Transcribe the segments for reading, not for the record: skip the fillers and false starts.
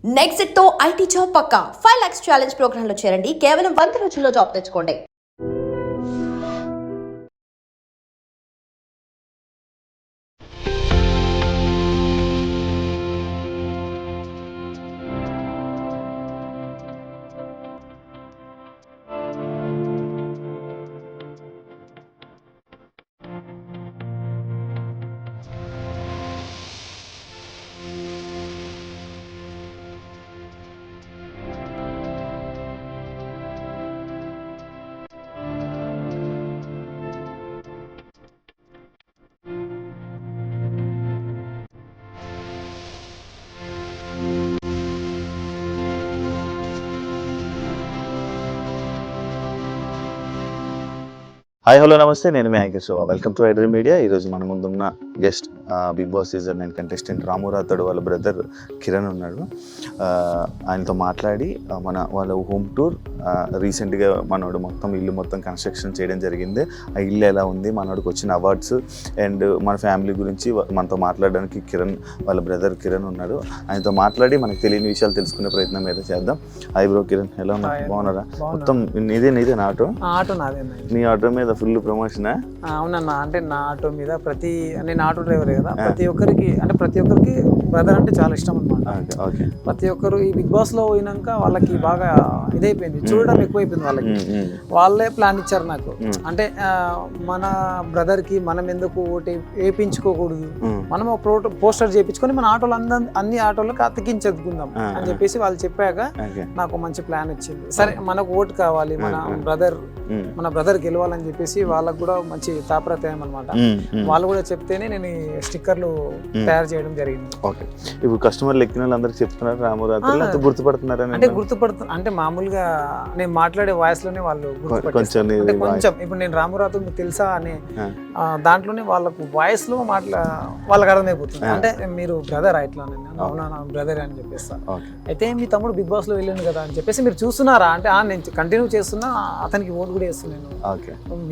Next తో IT job పక్కా 5 lakhs challenge program లో చేరండి. కేవలం 100 రోజుల్లో జాబ్ తెచ్చుకోండి. హాయ్ హలో నమస్తే, నేను మీ anchor Shobha. Welcome to iDream media. ఈరోజు మన ముందున్న guest Bigg Boss season 9 contestant Ramu Rathod వాళ్ళ బ్రదర్ కిరణ్ ఉన్నాడు. ఆయనతో మాట్లాడి వాళ్ళ హోమ్ టూర్ రీసెంట్గా మనోడు ఇల్లు మొత్తం కన్స్ట్రక్షన్ చేయడం జరిగింది. ఆ ఇల్లు ఎలా ఉంది, మనోడికి వచ్చిన అవార్డ్స్ అండ్ మన ఫ్యామిలీ గురించి మనతో మాట్లాడడానికి వాళ్ళ బ్రదర్ కిరణ్ ఉన్నాడు. ఆయనతో మాట్లాడి మనకు తెలియని విషయాలు తెలుసుకునే ప్రయత్నం అయితే చేద్దాం. హాయ్ బ్రో కిరణ్, ఎలా ఉన్నా? బాగున్నారా? మొత్తం నీదే ఆటో నాదే. నీ ఆటో మీద ఫుల్ ప్రమోషనా? అవునన్నా, అంటే నా ఆటో మీద నేను ఆటో డ్రైవర్ కదా, ప్రతి ఒక్కరికి బ్రదర్ అంటే చాలా ఇష్టం అనమాట. ప్రతి ఒక్కరు ఈ బిగ్ బాస్ లో పోయినాక వాళ్ళకి బాగా ఇదైపోయింది, చూడడం ఎక్కువైపోయింది వాళ్ళకి. వాళ్ళే ప్లాన్ ఇచ్చారు నాకు, అంటే మన బ్రదర్ కి మనం ఎందుకు ఓటు వేయించుకోకూడదు, మనం పోస్టర్ చేయించుకొని మన ఆటోలు అన్ని ఆటోలకు అతికించుకుందాం అని చెప్పేసి వాళ్ళు చెప్పాక నాకు మంచి ప్లాన్ వచ్చింది. సరే, మనకు ఓటు కావాలి, మన బ్రదర్ గెలవాలని చెప్పేసి వాళ్ళకు కూడా మంచి తాపత్రయం అనమాట. వాళ్ళు కూడా చెప్తేనే నేను స్టిక్కర్లు తయారు చేయడం జరిగింది. ఓకే, ఇప్పుడు కస్టమర్లు ఎక్కిన వాళ్ళందరికీ చెప్తున్నారు రాము రాథోడ్, గుర్తుపడుతున్నారు? అంటే మామూలుగా నేను మాట్లాడే వాయిస్ లోనే వాళ్ళు కొంచెం ఇప్పుడు నేను రాము రాథోడ్ మీకు తెలుసా అని దాంట్లోనే వాళ్ళకు వాయిస్ లో వాళ్ళకి అర్థమైపోతుంది. అంటే మీరు బ్రదర్ ఇట్లా, అవునా నా బ్రదర్ అని చెప్పేస్తా. అయితే మీ తమ్ముడు బిగ్ బాస్ లో వెళ్ళాను కదా అని చెప్పేసి మీరు చూస్తున్నారా అంటే నేను కంటిన్యూ చేస్తున్నా, అతనికి ఓటు కూడా వేస్తున్నాను,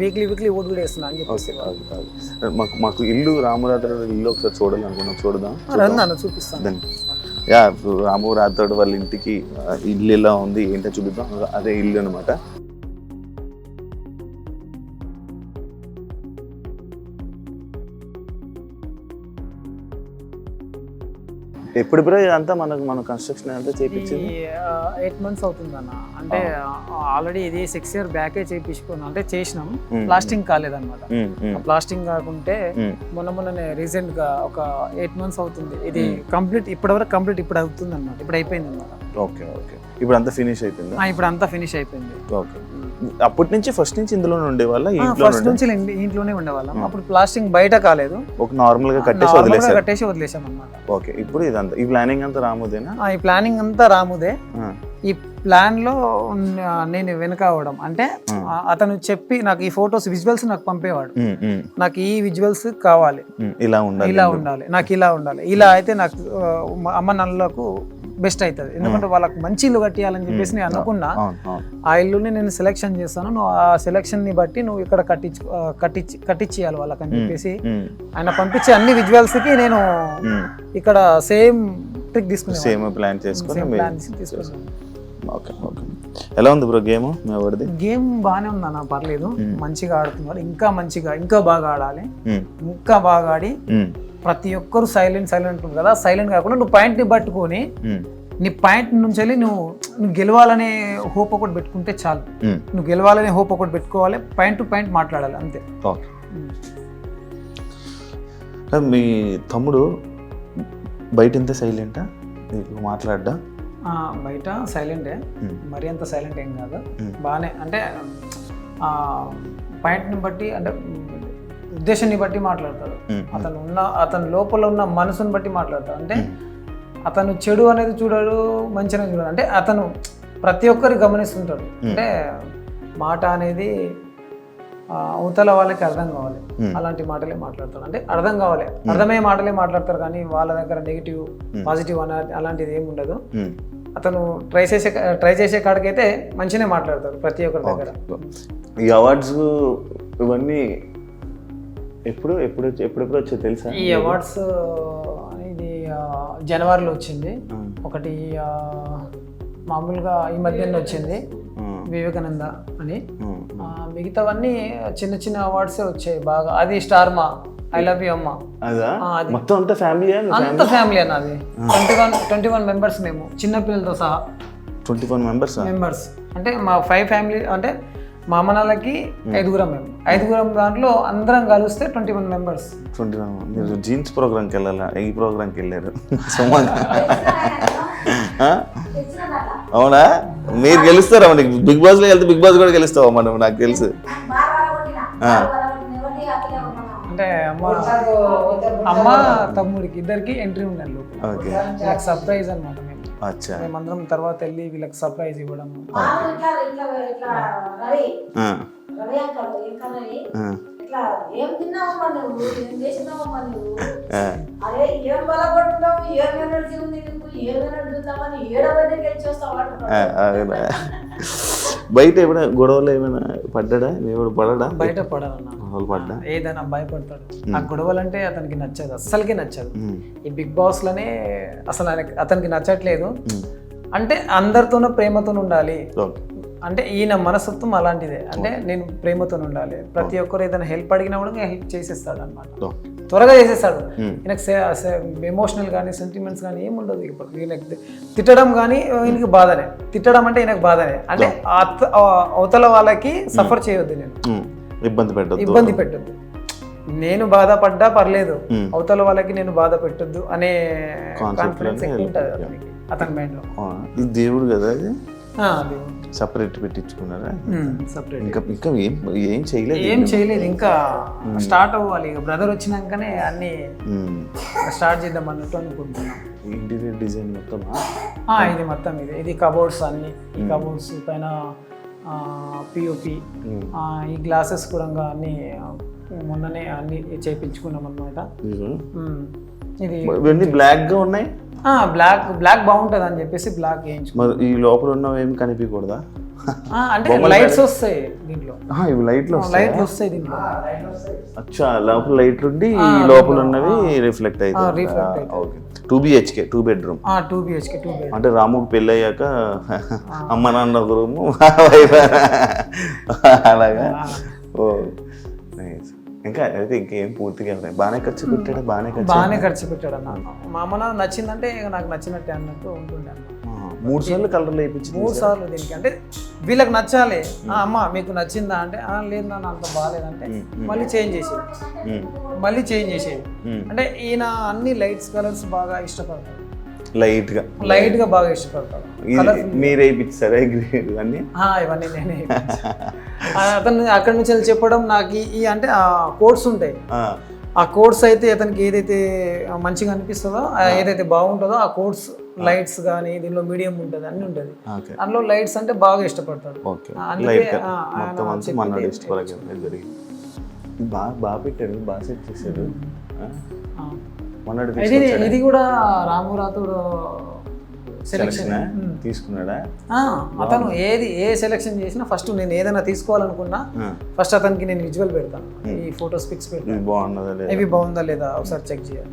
వీక్లీ ఓటు కూడా వేస్తున్నా అని చెప్పేసి. మాకు ఇల్లు రాము రాథోడ్ ఇల్లు ఒకసారి చూడాలనుకున్నాం, చూడదాం? చూపిస్తాను. రాము రాథోడ్ వాళ్ళ ఇంటికి ఇల్లు ఎలా ఉంది ఏంటో చూపిద్దాం. అదే ఇల్లు అనమాట. ఎప్పుడు బ్రో ఇదంతా మన కన్స్ట్రక్షన్ అంతా చేయించింది? 8 months అవుతుంది అన్న. అంటే ఆల్రెడీ ఇది 6 years బ్యాకే చేయించుకున్నాం, అంటే చేసినాం, ప్లాస్టింగ్ కాలేదన్నమాట. ప్లాస్టింగ్ కాకుంటే మొన్ననే రీసెంట్ గా ఒక 8 months అవుతుంది ఇది కంప్లీట్. ఇప్పటివరకు కంప్లీట్ ఇప్పుడు అవుతుంది అన్నమాట, ఇప్పుడు అయిపోయింది అన్నమాట. ఓకే, ఇప్పుడు అంతా ఫినిష్ అయిపోయింది. ఇప్పుడు అంతా ఫినిష్ అయిపోయింది. ఓకే, అప్పటి నుంచి ఫస్ట్ నుంచి ఇందులోనే ఉండేవాళ్ళ? ఫస్ట్ నుంచి ఇంట్లోనే ఉండేవాళ్ళం. అప్పుడు ప్లాస్టింగ్ బయట కాలేదు, ఒక నార్మల్ గా కట్టేసి వదిలేసాం అన్నమాట. ఓకే, ఇప్పుడు ఇదంతా ఈ ప్లానింగ్ అంతా రాముదేనా? ఈ ప్లానింగ్ అంతా రాముదే. ఈ ప్లాన్ లో నేను వెనక అవడం అంటే అతను చెప్పి నాకు ఈ ఫొటోస్ విజువల్స్ నాకు పంపేవాడు, నాకు ఈ విజువల్స్ కావాలి, ఇలా ఉండాలి, నాకు ఇలా ఉండాలి, ఇలా అయితే నాకు అమ్మ నల్లకు బెస్ట్ అవుతుంది. ఎందుకంటే వాళ్ళకి మంచి ఇల్లు కట్టియాలని చెప్పేసి నేను అనుకున్నా. ఆ ఇల్లుని నేను సెలెక్షన్ చేస్తాను, నువ్వు ఆ సెలెక్షన్ ని బట్టి నువ్వు ఇక్కడ కట్టించేయాలి వాళ్ళకి అని చెప్పేసి ఆయన పంపించే అన్ని విజువల్స్ కి నేను ఇక్కడ సేమ్ ట్రిక్ తీసుకున్నాను, సేమ్ ప్లాన్ తీసుకున్నాను. ఎలా ఉంది బ్రో గేమ్? గేమ్ బాగానే ఉంది అన్న, పర్లేదు, మంచిగా ఆడుతున్నారు. ఇంకా బాగా ఆడాలి, ఇంకా బాగా ఆడి ప్రతి ఒక్కరు సైలెంట్ ఉంటుంది కదా, సైలెంట్ కాకుండా నువ్వు పాయింట్ ని పట్టుకొని నీ పాయింట్ నుంచి వెళ్ళి నువ్వు గెలవాలనే హోప్ ఒకటి పెట్టుకుంటే చాలు. నువ్వు గెలవాలనే హోప్ ఒకటి పెట్టుకోవాలి, పాయింట్ టు పాయింట్ మాట్లాడాలి, అంతే. మీ తమ్ముడు బయట ఎంత సైలెంటా మాట్లాడ్డా? బయట సైలెంటే, మరి అంత సైలెంట్ ఏం కాదు, బాగానే. అంటే పాయింట్ని బట్టి, అంటే ఉద్దేశాన్ని బట్టి మాట్లాడతాడు. అతను లోపల ఉన్న మనసుని బట్టి మాట్లాడతాడు. అంటే అతను చెడు అనేది చూడాడు, మంచి అనేది చూడాడు. అంటే అతను ప్రతి ఒక్కరికి గమనిస్తుంటాడు. అంటే మాట అనేది అవతల వాళ్ళకి అర్థం కావాలి, అలాంటి మాటలే మాట్లాడతాడు. అంటే అర్థం కావాలి, అర్థమయ్యే మాటలే మాట్లాడతారు, కానీ వాళ్ళ దగ్గర నెగిటివ్ పాజిటివ్ అలాంటిది ఏమి ఉండదు. అతను ట్రై చేసే కాడికైతే మంచిగానే మాట్లాడతాడు ప్రతి ఒక్కరి దగ్గర. ఈ అవార్డ్స్ ఇవన్నీ ఎప్పుడు వచ్చాయి తెలుసా? ఈ అవార్డ్స్ ఇది జనవరిలో వచ్చింది ఒకటి, మామూలుగా ఈ మధ్యలో వచ్చింది వివేకానంద అని. మిగతావన్నీ చిన్న చిన్న అవార్డ్సే వచ్చాయి బాగా. అది స్టార్ మా ఐ లవ్ యూ అమ్మ, మొత్తం అంత ఫ్యామిలీ అన్న. అది 21 మెంబర్స్ మేము చిన్నపిల్లలతో సహా. 21 మెంబర్స్ అంటే మా 5 ఫ్యామిలీ, అంటే మా అమ్మనాలకి 5గురం మేము. 5గురం దాంట్లో అందరం కలిస్తే 21 మెంబర్స్. 21. మీరు జీన్స్ ప్రోగ్రామ్కి వెళ్ళాలా? ఈ ప్రోగ్రామ్కి వెళ్ళారు. అవునా? మీరు గెలుస్తారా? మనకి బిగ్ బాస్ లో వెళ్తే బిగ్ బాస్ కూడా గెలుస్తావా మనం? నాకు తెలుసు. అంటే అమ్మ తమ్ముడికి ఇద్దరికి ఎంట్రీ ఉండాలి. వీళ్ళకి సర్ప్రైజ్ అనమాట. మేమందరం తర్వాత వెళ్ళి వీళ్ళకి సర్ప్రైజ్ ఇవ్వడం. బయట ఏమైనా గొడవలు ఏమైనా పడ్డా? పడడా? బయట పడ్డా ఏదైనా భయపడతాడు. ఆ గొడవలు అంటే అతనికి నచ్చదు, అస్సలకి నచ్చదు. ఈ బిగ్ బాస్ లోనే అసలు అతనికి నచ్చట్లేదు. అంటే అందరితోనూ ప్రేమతో ఉండాలి. అంటే ఈయన మనస్తత్వం అలాంటిదే. అంటే నేను ప్రేమతో ఉండాలి. ప్రతి ఒక్కరు ఏదైనా హెల్ప్ అడిగినా కూడా హెల్ప్ చేసేస్తాడు అనమాట. త్వరగా చేసేస్తాడు. ఈయనకు ఎమోషనల్ కానీ సెంటిమెంట్స్ కానీ ఏమి ఉండదు. ఇప్పుడు ఈయనకి తిట్టడం కానీ ఈయనకి బాధనే. తిట్టడం అంటే ఈయనకు బాధనే. అంటే అవతల వాళ్ళకి సఫర్ చేయొద్దు, నేను ఇబ్బంది పెట్టొద్దు. నేను బాధపడ్డా పర్లేదు, అవతల వాళ్ళకి నేను బాధ పెట్టొద్దు అనే కాన్ఫిడెన్స్ ఎక్కువ ఉంటుంది అతని మైండ్ లో. ఇది దేవుడు కదా, సపరేట్ పెట్టించుకున్నారా? ఇంకా ఏం చేయలేదు. ఇంకా స్టార్ట్ అవ్వాలి. ఇక బ్రదర్ వచ్చినాకనే అన్ని స్టార్ట్ చేద్దాం అన్నట్టు అనుకుంటున్నాం. ఇంటీరియర్ డిజైన్ మొత్తం ఇది మొత్తం ఇది కబోర్డ్స్ అన్ని. ఈ కబోర్డ్స్ పైన పిఓపి, ఈ గ్లాసెస్ కూడా అన్ని మొన్ననే అన్ని చేయించుకున్నాం అన్నమాట. ఇది బ్లాక్ గా ఉన్నాయి. బ్లాక్ బాగుంటది అని చెప్పేసి బ్లాక్ వేయించుకున్నాం. ఈ లోపల ఉన్నవి ఏమి కనిపించకూడదా? అంటే లైట్స్ వస్తాయి దీంట్లో. ఇవి లైట్లు వస్తాయి దీంట్లో. అచ్చా, లోపల లైట్ ఉండి లోపల ఉన్నవి రిఫ్లెక్ట్ అవుతాయి. 2 BHK 2 బెడ్రూమ్. 2 BHK 2 bedroom. అంటే రాముకి పెళ్ళి అయ్యాక అమ్మ నాన్న ఒక రూము అలాగా. ఇంకా అయితే ఇంకేం పూర్తిగా బాగానే ఖర్చు పెట్టాడు. బాగానే ఖర్చు పెట్టాడు అన్న. మా అమ్మ నాన్న నచ్చిందంటే నాకు నచ్చినట్టే అన్నట్టు ఉంటుండే. 3 సార్లు కలర్లు వేయించి 3 సార్లు దీనికి. అంటే వీళ్ళకి నచ్చాలి. అమ్మ మీకు నచ్చిందా అంటే లేదు నాన్న అంత బాగాలేదంటే మళ్ళీ చేంజ్ చేసేది. అంటే ఈయన అన్ని లైట్స్ కలర్స్ బాగా ఇష్టపడతాడు. లైట్ గా బాగా ఇష్టపడతాడు. మీరే ఇప్పించారా ఇవన్నీ? ఇవన్నీ నేనే. అతను అక్కడి నుంచి వెళ్ళి చెప్పడం నాకు ఈ అంటే ఆ కోడ్స్ ఉంటాయి. ఆ కోడ్స్ అయితే అతనికి ఏదైతే మంచిగా అనిపిస్తుందో, ఏదైతే బాగుంటుందో ఆ కోడ్స్ లైట్స్ కానీ దీనిలో మీడియం ఉంటుంది, అన్ని ఉంటుంది. అందులో లైట్స్ అంటే బాగా ఇష్టపడతాడు. బాగా పెట్టాడు, బాగా సెట్ చేశాడు. ఇది కూడా రామురాతుడు సెలెక్షన్ తీసుకున్నాడా? అతను ఏ సెలెక్షన్ చేసినా ఫస్ట్ నేను ఏదైనా తీసుకోవాలనుకున్నా ఫస్ట్ అతనికి నేను విజువల్ పెడతాను. ఈ ఫోటోస్ పిక్స్ పెడతాను. ఇవి బాగుందా లేదా ఒకసారి చెక్ చేయాలి.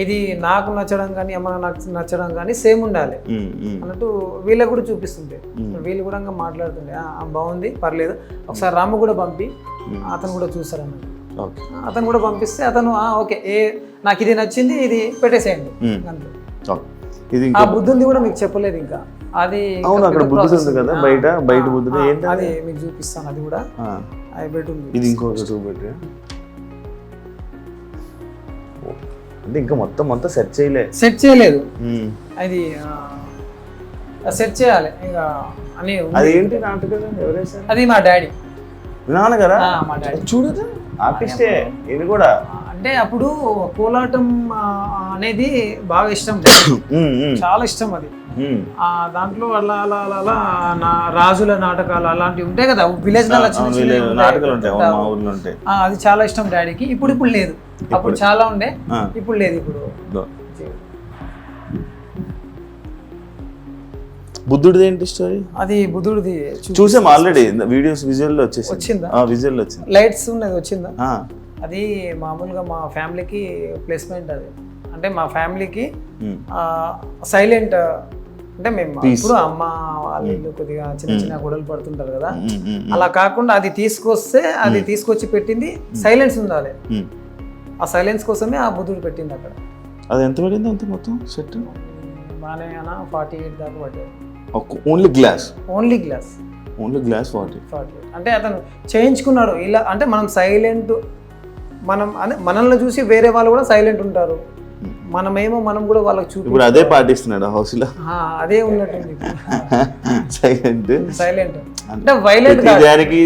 ఇది నాకు నచ్చడం కానీ నాకు నచ్చడం కానీ సేమ్ ఉండాలి అన్నట్టు వీళ్ళకి కూడా చూపిస్తుంటే వీళ్ళు కూడా మాట్లాడుతుండే బాగుంది పర్లేదు ఒకసారి రాము కూడా పంపి అతను కూడా చూస్తారు అన్నట్టు. అతను కూడా పంపిస్తే అతను ఓకే నాకు ఇది నచ్చింది ఇది పెట్టేసేయండి అంతే. ఆ బుద్ధుంది కూడా మీకు చెప్పలేదు ఇంకా. అది బయట బుద్ధుడు అది మీకు చూపిస్తాను. అది కూడా బెడ్రూమ్. ఇది ఇంకొక 2 బెడ్రూమ్. అంటే ఇంకా మొత్తం సెట్ చేయలేదు. అది సెట్ చేయాలి ఇంకా అని. అదేంటి నాటకం? ఎవరేసారు? అది మా డాడీ. నాన్నగారా? మా డాడీ చూడదా ఆర్టిస్టే. ఇది కూడా అంటే అప్పుడు కోలాటం అనేది బాగా ఇష్టం, చాలా ఇష్టం అది. దాంట్లో అలా అలా అలా అలా రాజుల నాటకాలు అలాంటివి ఉంటాయి కదా, విలేజ్ నాటకాలు ఉంటాయి. అది చాలా ఇష్టం డాడీకి. ఇప్పుడు లేదు. అప్పుడు చాలా ఉండే, ఇప్పుడు లేదు. ఇప్పుడు బుద్ధుడిది ఏంటి స్టోరీ? అది బుద్ధుడిది చూసాం ఆల్రెడీ వీడియోస్. విజువల్ వచ్చిందా? విజువల్ వచ్చింది. లైట్స్ ఉన్నది వచ్చిందా? అది మామూలుగా మా ఫ్యామిలీకి ప్లేస్మెంట్. అది అంటే మా ఫ్యామిలీకి సైలెంట్ అంటే మేము ఇప్పుడు అమ్మ వాళ్ళు కొద్దిగా చిన్న చిన్న గొడవలు పడుతుంటారు కదా, అలా కాకుండా అది తీసుకొచ్చి పెట్టింది సైలెన్స్ ఉండాలి. ఆ సైలెన్స్ కోసమే ఆ బుద్ధుడు పెట్టింది అక్కడ. అది ఎంత పడింది అంత మొత్తం సెట్? బాగానే 48 దాకా పడ్డాయి. ఓన్లీ గ్లాస్ 40 అంటే అతను చేయించుకున్నాడు ఇలా. అంటే మనం సైలెంట్, మనల్ని చూసి వేరే వాళ్ళు కూడా సైలెంట్ ఉంటారు, మనం కూడా వాళ్ళకి చూపి ఇప్పుడు అదే పాటిస్తున్నాడు హౌస్ లో. అదే ఉన్నట్టుంది సైలెంట్ అంటే వైలెంట్ దానికి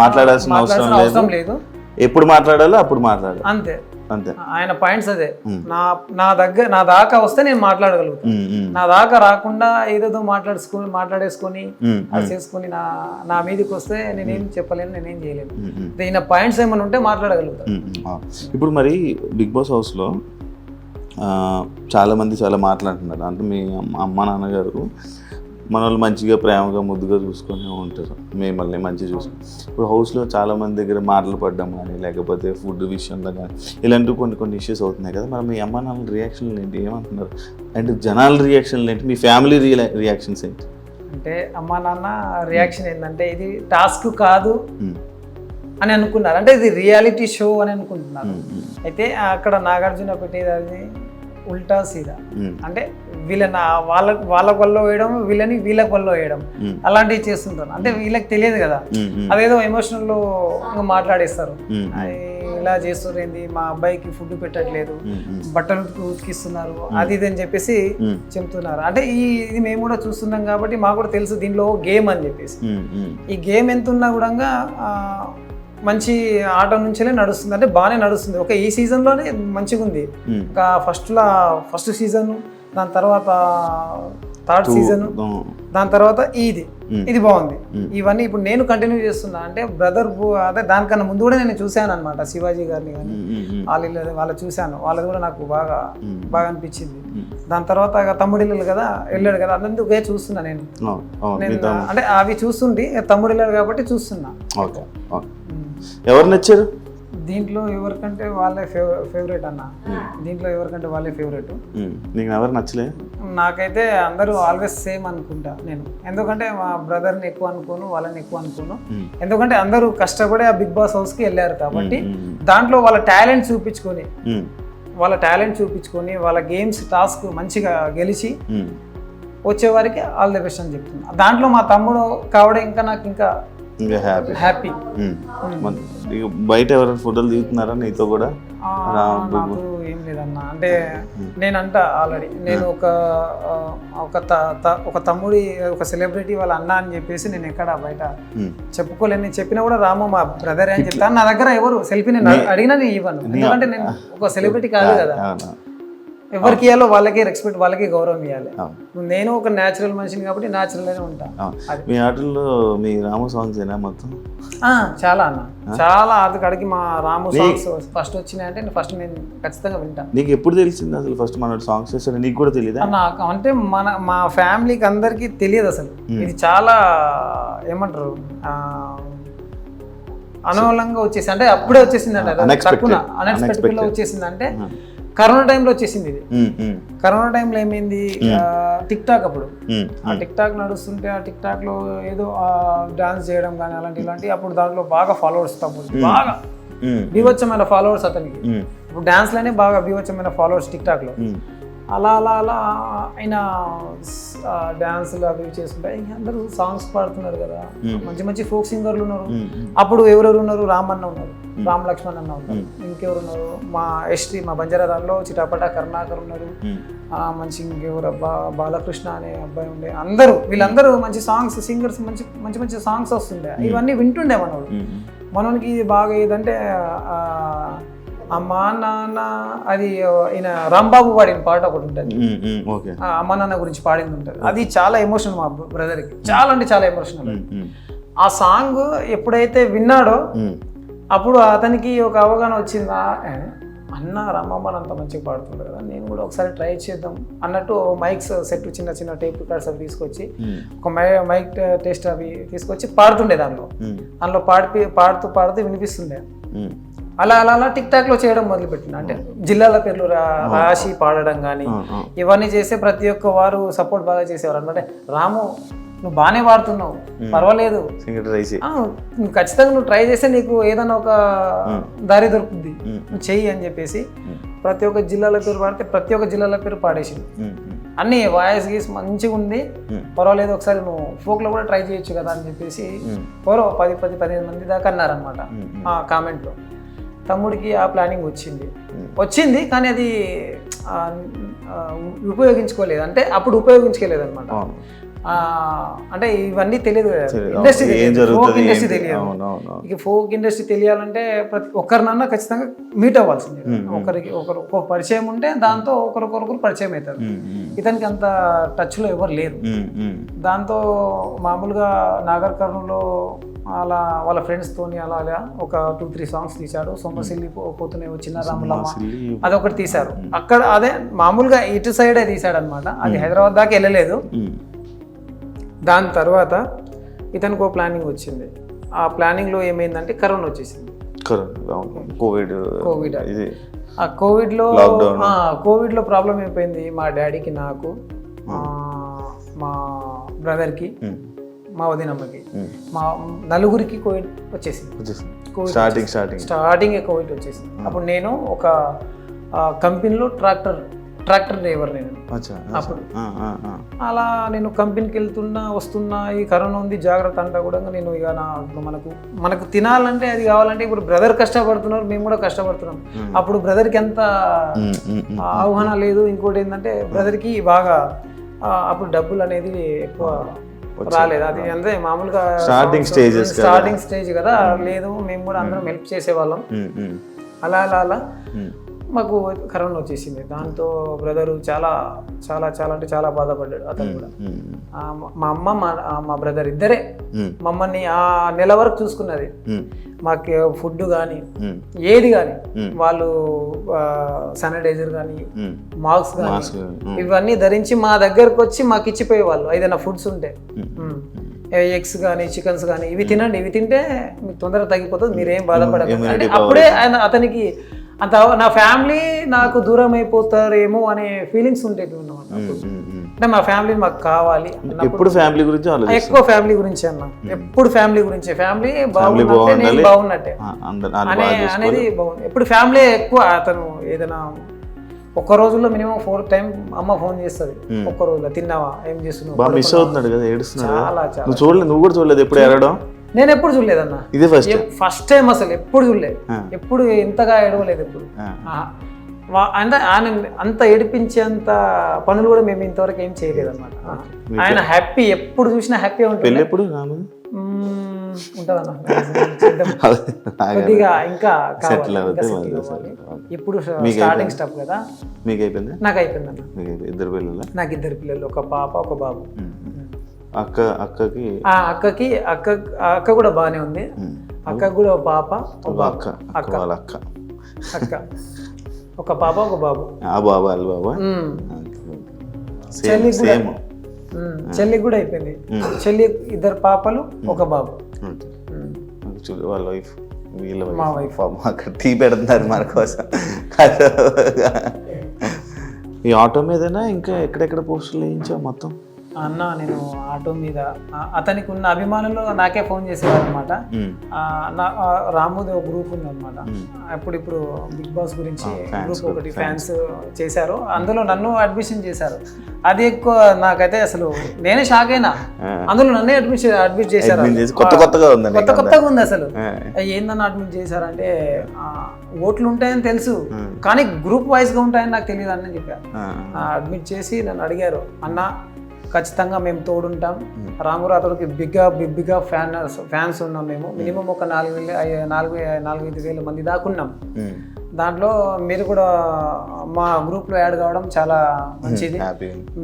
మాట్లాడాల్సిన అవసరం లేదు. ఎప్పుడు మాట్లాడాలో అప్పుడు మాట్లాడాలి, అంతే. ఆయన పాయింట్స్ అదే. నా దాకా వస్తే నేను మాట్లాడగలుగుతాను, నా దాకా రాకుండా ఏదేదో మాట్లాడేసుకొని అది చేసుకొని నా మీదకి వస్తే నేనేం చెప్పలేను, నేనేం చేయలేను. ఈయన పాయింట్స్ ఏమైనా ఉంటే మాట్లాడగలుగుతాను. ఇప్పుడు మరి బిగ్ బాస్ హౌస్ లో చాలా మంది చాలా మాట్లాడుతున్నారు. అంటే మీ అమ్మ నాన్నగారు మన వాళ్ళు మంచిగా ప్రేమగా ముద్దుగా చూసుకొని ఉంటారు, మిమ్మల్ని మంచిగా చూసుకొని. ఇప్పుడు హౌస్లో చాలామంది దగ్గర మాటలు పడ్డం కానీ లేకపోతే ఫుడ్ విషయంలో కానీ ఇలాంటివి కొన్ని ఇష్యూస్ అవుతున్నాయి కదా. మరి మీ అమ్మ నాన్న రియాక్షన్లు ఏంటి, ఏమంటున్నారు? అండ్ జనాల రియాక్షన్లు ఏంటి, మీ ఫ్యామిలీ రియాక్షన్స్ ఏంటి? అంటే అమ్మ నాన్న రియాక్షన్ ఏంటంటే ఇది టాస్క్ కాదు అని అనుకున్నారు, అంటే ఇది రియాలిటీ షో అని అనుకుంటున్నారు. అయితే అక్కడ నాగార్జున పెట్టేది అది ఉల్టా సీదా, అంటే వాళ్ళ వల్ల వేయడం, వీళ్ళకి వల్ల వేయడం, అలాంటివి చేస్తుంటారు. అంటే వీళ్ళకి తెలియదు కదా, అదేదో ఎమోషనల్ లో మాట్లాడేస్తారు. ఇలా చేస్తారు ఏంది, మా అబ్బాయికి ఫుడ్ పెట్టట్లేదు, బట్టలు ఉతికిస్తున్నారు, అది ఇది అని చెప్పేసి చెప్తున్నారు. అంటే ఇది మేము కూడా చూస్తున్నాం కాబట్టి మాకు కూడా తెలుసు దీనిలో గేమ్ అని చెప్పేసి. ఈ గేమ్ ఎంత ఉన్నా కూడా మంచి ఆట నుంచే నడుస్తుంది, అంటే బాగానే నడుస్తుంది. ఒక ఈ సీజన్లోనే మంచిగా ఉంది. ఒక ఫస్ట్ సీజన్, దాని తర్వాత థర్డ్ సీజన్, దాని తర్వాత ఇది బాగుంది. ఇవన్నీ ఇప్పుడు నేను కంటిన్యూ చేస్తున్నా. అంటే బ్రదర్ అదే దానికన్నా ముందు కూడా నేను చూశాను అనమాట, శివాజీ గారిని కానీ వాళ్ళు చూశాను, వాళ్ళది కూడా నాకు బాగా అనిపించింది. దాని తర్వాత తమ్ముడిల్లు కదా వెళ్ళాడు కదా, అందుకే చూస్తున్నా నేను. అంటే అవి చూస్తుంటే తమ్ముడిల్లాడు కాబట్టి చూస్తున్నా. ఎవరు నచ్చారు దీంట్లో? ఎవరికంటే వాళ్ళే ఫేవరెట్ అన్న, దీంట్లో ఎవరికంటే వాళ్ళే ఫేవరెట్. నీకు ఎవరు నచ్చలే? నాకైతే అందరూ ఆల్వేస్ సేమ్ అనుకుంటా నేను. ఎందుకంటే మా బ్రదర్ని ఎక్కువ అనుకోను, వాళ్ళని ఎక్కువ అనుకోను. ఎందుకంటే అందరూ కష్టపడి ఆ బిగ్ బాస్ హౌస్కి వెళ్ళారు కాబట్టి దాంట్లో వాళ్ళ టాలెంట్ చూపించుకొని వాళ్ళ గేమ్స్ టాస్క్ మంచిగా గెలిచి వచ్చేవారికి ఆల్ ది బెస్ట్ అని చెప్తున్నా. దాంట్లో మా తమ్ముడు కావడం ఇంకా హ్యాపీ. బయట ఎవరైనా ఫోటోలు దిగుతున్నారా నీతో కూడా? నాకు ఏం లేదన్నా. అంటే నేనంట ఆల్రెడీ నేను ఒక తమ్ముడి ఒక సెలబ్రిటీ వాళ్ళ అన్న అని చెప్పేసి నేను ఎక్కడ బయట చెప్పుకోలేను. నేను చెప్పినా కూడా రాము మా బ్రదర్ అని చెప్తాను. నా దగ్గర ఎవరు సెల్ఫీ నేను అడిగినా నేను ఇవ్వను, ఎందుకంటే నేను ఒక సెలబ్రిటీ కాదు కదా. ఎవరికి ఇవ్వాలో వాళ్ళకి రెస్పెక్ట్, వాళ్ళకి గౌరవం ఇవ్వాలి. నేను ఒక న్యాచురల్ మనిషిని కాబట్టి న్యాచురల్ గానే ఉంటా. మీ ఆటల్లో మీ రాము సాంగ్స్ ఏనా మొత్తం? చాలా అన్న, చాలా అక్కడికి మా రాము సాంగ్స్ ఫస్ట్ వచ్చినాయంటే ఫస్ట్ నేను ఖచ్చితంగా వింటా. నీకు ఎప్పుడు తెలిసింది అసలు ఫస్ట్ మన సాంగ్స్ చేస్తాను? నీకు కూడా తెలియదా? నాకు అంటే మా ఫ్యామిలీకి అందరికి తెలియదు అసలు. ఇది చాలా ఏమంటారు అనూహ్యంగా వచ్చేసి, అంటే అప్పుడే వచ్చేసింది అంటే అన్ఎక్స్పెక్టెడ్ లో వచ్చేసింది. అంటే కరోనా టైంలో వచ్చేసింది ఇది. కరోనా టైంలో ఏమైంది, టిక్ టాక్ అప్పుడు ఆ టిక్ టాక్ నడుస్తుంటే ఆ టిక్ టాక్ లో ఏదో డాన్స్ చేయడం కానీ ఇలాంటి అప్పుడు దాంట్లో బాగా ఫాలోవర్స్, బాగా బీభత్సమైన ఫాలోవర్స్ అతనికి. ఇప్పుడు డాన్స్ లోనే బాగా బీభత్సమైన ఫాలోవర్స్ టిక్ టాక్ లో. అలా ఆయన డాన్సులు అవి చేసుకుంటే అందరూ సాంగ్స్ పాడుతున్నారు కదా, మంచి ఫోక్ సింగర్లు ఉన్నారు. అప్పుడు ఎవరెవరు ఉన్నారు, రామన్న ఉన్నారు, రామ్ లక్ష్మణ్ అన్న ఉన్నారు, ఇంకెవరు ఉన్నారు, మా ఎస్టీ మా బంజారా దానిలో చిటాపట కరుణాకర్ ఉన్నారు, మంచి ఇంకెవరు బాలకృష్ణ అనే అబ్బాయి ఉండే. వీళ్ళందరూ మంచి సాంగ్స్ సింగర్స్, మంచి సాంగ్స్ వస్తుండే. ఇవన్నీ వింటుండే మనకి. ఇది బాగా ఏదంటే అమ్మా నాన్న, అది ఈయన రాంబాబు పాడిన పాట ఒకటి ఉంటుంది, అమ్మా నాన్న గురించి పాడింది ఉంటుంది. అది చాలా ఎమోషనల్ మా బ్రదర్కి, చాలా అంటే చాలా ఎమోషనల్. ఆ సాంగ్ ఎప్పుడైతే విన్నాడో అప్పుడు అతనికి ఒక అవగాహన వచ్చిందా, అన్న రామమ్మని అంత మంచిగా పాడుతుంటారు కదా, నేను కూడా ఒకసారి ట్రై చేద్దాం అన్నట్టు మైక్స్ సెట్, చిన్న టేప్ రికార్డ్స్ అవి తీసుకొచ్చి ఒక మైక్ టెస్ట్ అవి తీసుకొచ్చి పాడుతుండే. దానిలో పాడుతూ వినిపిస్తుండే. అలా అలా అలా టిక్ టాక్ లో చేయడం మొదలుపెట్టిన. అంటే జిల్లాల పేర్లు రాసి పాడడం కానీ ఇవన్నీ చేస్తే ప్రతి ఒక్క వారు సపోర్ట్ బాగా చేసేవారు అనమాట. రాము నువ్వు బాగానే పాడుతున్నావు, పర్వాలేదు, నువ్వు ఖచ్చితంగా నువ్వు ట్రై చేస్తే నీకు ఏదైనా ఒక దారి దొరుకుతుంది, నువ్వు చెయ్యి అని చెప్పేసి ప్రతి ఒక్క జిల్లాల పేరు పాడితే ప్రతి ఒక్క జిల్లాల పేరు పాడేసింది. అన్ని వాయిస్ గీస్ మంచిగా ఉంది, పర్వాలేదు ఒకసారి నువ్వు ఫోక్లో కూడా ట్రై చేయొచ్చు కదా అని చెప్పేసి ఎవరో 10-15 మంది దాకా అన్నారనమాట ఆ కామెంట్లో. తమ్ముడికి ఆ ప్లానింగ్ వచ్చింది కానీ అది ఉపయోగించుకోలేదు. అంటే అప్పుడు ఉపయోగించుకోలేదు అనమాట. అంటే ఇవన్నీ తెలియదు కదా, ఇండస్ట్రీ ఫోక్ ఇండస్ట్రీ తెలియదు. ఇక ఫోక్ ఇండస్ట్రీ తెలియాలంటే ప్రతి ఒక్కరినన్నా ఖచ్చితంగా మీట్ అవ్వాల్సింది. ఒకరు పరిచయం ఉంటే దాంతో ఒకరికొకరు పరిచయం అవుతారు. ఇతనికి అంత టచ్లో ఎవరు లేరు. దాంతో మామూలుగా నాగర్ కర్నూలులో అలా వాళ్ళ ఫ్రెండ్స్తోని అలా అలా ఒక 2-3 సాంగ్స్ తీశాడు. సొమ్మసిల్లి పోతూనే వచ్చిన రాములమ్మ అదొకటి తీశారు. అక్కడ అదే మామూలుగా ఇటు సైడే తీశాడు అనమాట. అది హైదరాబాద్ దాకా వెళ్ళలేదు. దాని తర్వాత ఇతనికి ఒక ప్లానింగ్ వచ్చింది. ఆ ప్లానింగ్లో ఏమైందంటే కరోనా వచ్చేసింది. కోవిడ్ ఆ కోవిడ్లో ప్రాబ్లం అయిపోయింది మా డాడీకి, నాకు, మా బ్రదర్కి, మా వదినమ్మకి, మా నలుగురికి కోవిడ్ వచ్చేసింది. స్టార్టింగ్ కోవిడ్ వచ్చేసింది. అప్పుడు నేను ఒక కంపెనీలో ట్రాక్టర్ డ్రైవర్ నేను. అప్పుడు అలా నేను కంపెనీకి వస్తున్నా ఈ కరోనా ఉంది జాగ్రత్త అంతా కూడా నేను ఇక మనకు తినాలంటే అది కావాలంటే ఇప్పుడు బ్రదర్ కష్టపడుతున్నారు, మేము కూడా కష్టపడుతున్నాం. అప్పుడు బ్రదర్కి ఎంత ఆహ్వానం లేదు. ఇంకోటి ఏంటంటే బ్రదర్కి బాగా అప్పుడు డబ్బులు అనేది ఎక్కువ రాలేదు. అది అంటే మామూలుగా స్టార్టింగ్ స్టేజ్ కదా, లేదు మేము కూడా అందరం హెల్ప్ చేసేవాళ్ళం. అలా అలా అలా మాకు కరోనా వచ్చేసింది. దాంతో బ్రదరు చాలా చాలా చాలా అంటే చాలా బాధపడ్డాడు. అతను కూడా మా అమ్మ మా బ్రదర్ ఇద్దరే మమ్మల్ని ఆ నెల వరకు చూసుకున్నది. మాకు ఫుడ్ కానీ ఏది కానీ వాళ్ళు శానిటైజర్ కానీ మాస్క్ కానీ ఇవన్నీ ధరించి మా దగ్గరకు వచ్చి మాకు ఇచ్చిపోయేవాళ్ళు. ఏదైనా ఫుడ్స్ ఉంటే ఎగ్స్ కానీ చికెన్స్ కానీ ఇవి తినండి, ఇవి తింటే మీకు తొందరగా తగ్గిపోతుంది, మీరేం బాధపడకండి అంటే అప్పుడే అతనికి అంత నా ఫ్యామిలీ నాకు దూరం అయిపోతారేమో అనే ఫీలింగ్స్ ఉంటాయి అన్నమాట. అంటే మా ఫ్యామిలీ మాకు కావాలి, ఎప్పుడు ఫ్యామిలీ గురించి ఎక్కువ ఫ్యామిలీ గురించి అన్న, ఎప్పుడు ఫ్యామిలీ గురించి, ఫ్యామిలీ బాగున్నట్టే నేను బాగున్నట్టే అనేది బాగుంది. ఎప్పుడు ఫ్యామిలీ ఎక్కువ. అతను ఏదైనా ఒక్క రోజుల్లో మినిమం 4 times అమ్మ ఫోన్ చేస్తుంది. ఒక్క రోజులో తిన్నావా, ఏం చేస్తున్నావు, మిస్ అవుతున్నాడు కదా, ఏడుస్తున్నాడు. చాలా చాలా చూడలేదు, నువ్వు కూడా చూడలేదు ఎప్పుడు ఏడవడం? నేను ఎప్పుడు చూడలేదన్న, ఇదే ఫస్ట్ టైం అసలు ఎప్పుడు చూడలేదు, ఎప్పుడు ఇంతగా ఏడవలేదు ఎప్పుడు. అంటే ఆయన అంత ఏడిపించేంత పనులు కూడా మేము ఇంతవరకు ఏం చేయలేదు అన్నమాట. ఆయన హ్యాపీ, ఎప్పుడు చూసినా హ్యాపీ ఉంటుంది. ఉంటుందన్న కొద్దిగా ఇంకా ఇప్పుడు స్టార్టింగ్ స్టెప్ కదా. నాకు అయిపోయింది అన్న. నాకు 2 పిల్లలు, ఒక పాప ఒక బాబు. అక్క కూడా బాగానే ఉంది. అక్కకు కూడా ఒక పాప ఒక పాప ఒక బాబు. చెల్లి కూడా అయిపోయింది. చెల్లి 2 పాపలు ఒక బాబు. వాళ్ళ వైఫ్ మా వైఫ్ అక్కడ టీ పెడుతున్నారు మన కోసం. ఈ ఆటో మీదనా ఇంకా ఎక్కడెక్కడ పోస్టులు వేయించావు మొత్తం? అన్న నేను ఆటో మీద అతనికి ఉన్న అభిమానులు నాకే ఫోన్ చేసేవారు అనమాట. రాముది ఒక గ్రూప్ ఉంది అనమాట. ఇప్పుడు బిగ్ బాస్ గురించి గ్రూప్ ఒకటి ఫ్యాన్స్ చేశారు, అందులో నన్ను అడ్మిషన్ చేశారు. అది ఎక్కువ నాకైతే అసలు నేనే షాక్ అయినా. అందులో నన్నే అడ్మిట్ చేశారు. కొత్తగా ఉంది అసలు. ఏందన్నా అడ్మిట్ చేశారంటే ఓట్లు ఉంటాయని తెలుసు కానీ గ్రూప్ వైజ్గా ఉంటాయని నాకు తెలియదు అని చెప్పారు. అడ్మిట్ చేసి నన్ను అడిగారు, అన్న ఖచ్చితంగా మేము తోడుంటాం, రాము రాథోడ్కి బిగ్గా ఫ్యాన్స్ ఉన్నాం మేము. మినిమం ఒక 4-5 వేల మంది దాకా ఉన్నాం. దాంట్లో మీరు కూడా మా గ్రూప్లో యాడ్ కావడం చాలా మంచిది.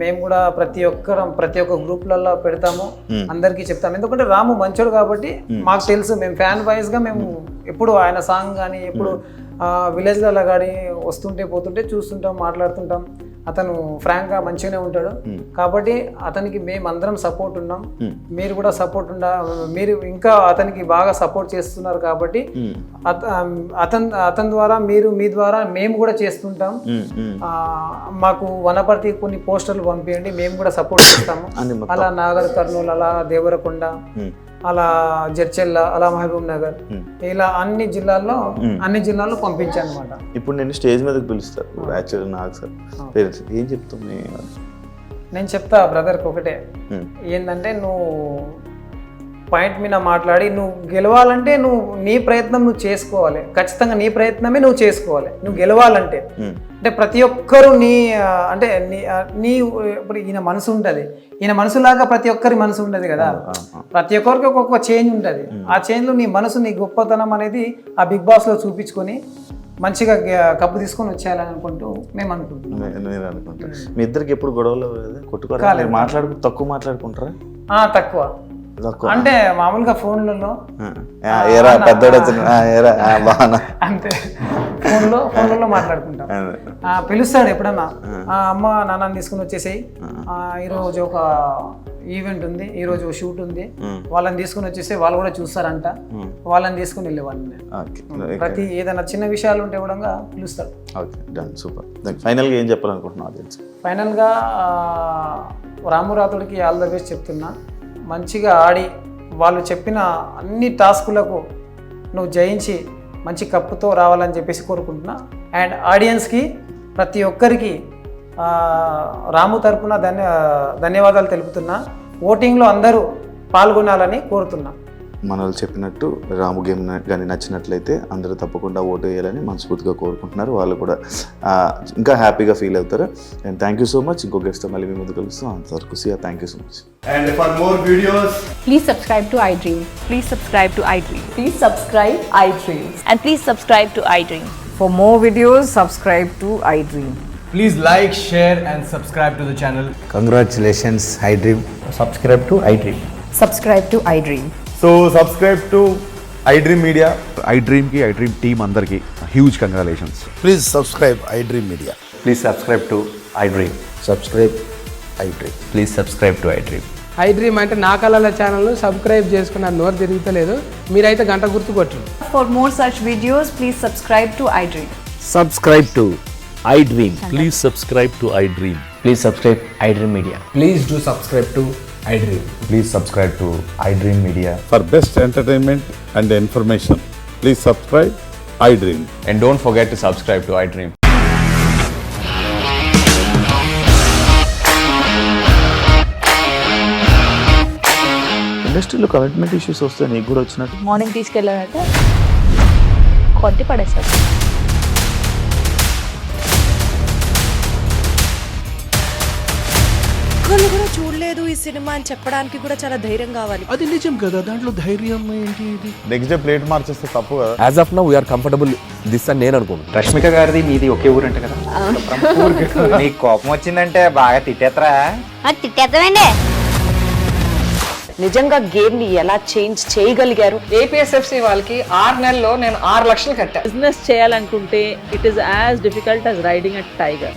మేము కూడా ప్రతి ఒక్క గ్రూప్లలో పెడతాము, అందరికీ చెప్తాము. ఎందుకంటే రాము మంచోడు కాబట్టి మాకు తెలుసు. మేము ఫ్యాన్ వైజ్గా మేము ఎప్పుడు ఆయన సాంగ్ కానీ ఎప్పుడు విలేజ్లలో కానీ వస్తుంటే పోతుంటే చూస్తుంటాం, మాట్లాడుతుంటాం. అతను ఫ్రాంక్గా మంచిగానే ఉంటాడు. కాబట్టి అతనికి మేమందరం సపోర్ట్ ఉన్నాం, మీరు కూడా సపోర్ట్ మీరు ఇంకా అతనికి బాగా సపోర్ట్ చేస్తున్నారు. కాబట్టి అతని ద్వారా మీ ద్వారా మేము కూడా చేస్తుంటాం. మాకు వనపర్తి కొన్ని పోస్టర్లు పంపించండి, మేము కూడా సపోర్ట్ చేస్తాము. అలా నాగర్ కర్నూలు, అలా దేవరకొండ, అలా జడ్చెల్ల, అలా మహబూబ్ నగర్, ఇలా అన్ని జిల్లాల్లో పంపించాను అనమాట. ఇప్పుడు నేను స్టేజ్ మీదకి పిలుస్తారు యాక్చువల్లీ నాకు సార్ ఏం చెప్తాం? నేను చెప్తా బ్రదర్కి ఒకటే, ఏంటంటే నువ్వు పాయింట్ మీద మాట్లాడి నువ్వు గెలవాలంటే నువ్వు నీ ప్రయత్నం నువ్వు చేసుకోవాలి. ఖచ్చితంగా నీ ప్రయత్నమే నువ్వు చేసుకోవాలి నువ్వు గెలవాలంటే. అంటే ప్రతి ఒక్కరు అంటే నీ ఇప్పుడు ఈయన మనసు ఉంటుంది, ఈయన మనసులాగా ప్రతి ఒక్కరి మనసు ఉండదు కదా. ప్రతి ఒక్కరికి ఒక్కొక్క చేంజ్ ఉంటుంది. ఆ చేంజ్లో నీ మనసు, నీ గొప్పతనం అనేది ఆ బిగ్ బాస్లో చూపించుకొని మంచిగా కప్పు తీసుకొని వచ్చేయాలని అనుకుంటూ మేము అనుకుంటున్నాం. నేను అనుకుంటాను మీ ఇద్దరికి ఎప్పుడు గొడవలు కొట్టుకోవాలి? తక్కువ మాట్లాడుకుంటారా? తక్కువ అంటే మామూలుగా ఫోన్లలో అంతే, ఫోన్లలో మాట్లాడుకుంటాం. పిలుస్తాడు ఎప్పుడన్నా, అమ్మ నాన్నని తీసుకుని వచ్చేసేయి, ఈరోజు ఒక ఈవెంట్ ఉంది, ఈరోజు షూట్ ఉంది, వాళ్ళని తీసుకుని వచ్చేసి వాళ్ళు కూడా చూస్తారంట, వాళ్ళని తీసుకుని వెళ్ళేవాళ్ళని. ప్రతి ఏదైనా చిన్న విషయాలు ఉంటే కూడా పిలుస్తాడు. ఫైనల్గా ఏం చెప్పాలనుకుంటున్నాను? ఫైనల్గా రామురాతుడికి ఆల్ ద బెస్ట్ చెప్తున్నా. మంచిగా ఆడి వాళ్ళు చెప్పిన అన్ని టాస్కులకు నువ్వు జయించి మంచి కప్పుతో రావాలని చెప్పేసి కోరుకుంటున్నా. అండ్ ఆడియన్స్కి ప్రతి ఒక్కరికి రాము తరపున ధన్యవాదాలు తెలుపుతున్నా. ఓటింగ్లో అందరూ పాల్గొనాలని కోరుతున్నా. మన వాళ్ళు చెప్పినట్టు రాము గేమ్ కానీ నచ్చినట్లయితే అందరూ తప్పకుండా ఓటు వేయాలని మనస్ఫూర్తిగా కోరుకుంటున్నారు. వాళ్ళు కూడా ఇంకా హ్యాపీగా ఫీల్ అవుతారు. And thank you so much. ఇంకో గెస్ట్ మళ్ళీ మీ ముందు కలుస్తాం. అంతవరకు thank you so much. And for more videos, Please subscribe to iDream. Please subscribe to iDream. Please subscribe iDream. And please subscribe to iDream. For more videos, subscribe to iDream. please like, share and subscribe to the channel. Congratulations, iDream. Subscribe to iDream. Subscribe to iDream. So subscribe to iDream Media. iDream ki iDream team andarki huge congratulations. Please subscribe iDream Media. Please subscribe to iDream. Subscribe iDream. Please subscribe to iDream. iDream అంటే నా కళల channel subscribe చేసుకున్న నోరు తిరుగుతలేదు, మీరైతే గంట గుర్తు కొట్టండి. For more such videos, please subscribe to iDream. Subscribe to iDream. Please subscribe to iDream. Please subscribe iDream Media. Please do subscribe to iDream. Please subscribe to iDream Media. For best entertainment and information, please subscribe iDream. And don't forget to subscribe to iDream. ఇండస్ట్రీలో commitment issues వస్తే నీకు కూడా వచ్చినట్టు morning తీసుకెళ్ళాలంటే కొట్టి పడేస్తారు. ఒక్కళ్ళు కూడా చూడలేదు ఈ సినిమా అని చెప్పడానికి కూడా చాలా ధైర్యం కావాలి. అది నిజం కదా, దాంట్లో ధైర్యం ఏంటి? ఇది నెక్స్ట్ డే ప్లేట్ మార్చేస్తే తప్పు కదా. As of now, we are comfortable this అని నేను అనుకుంటున్నాను. రష్మిక గారిది మీది ఒకే ఊరంట కదా? నీకు కోపం వచ్చిందంటే బాగా తిట్టేత్తరా? తిట్టేద్దామండి. నిజంగా గేమ్ ని ఎలా చేంజ్ చేయగలిగారు? ఏపీఎస్ఎఫ్సి వాళ్ళకి 6 నెలల్లో నేను 6 లక్షలు కట్టా. బిజినెస్ చేయాలనుకుంటే it is as difficult as riding a tiger.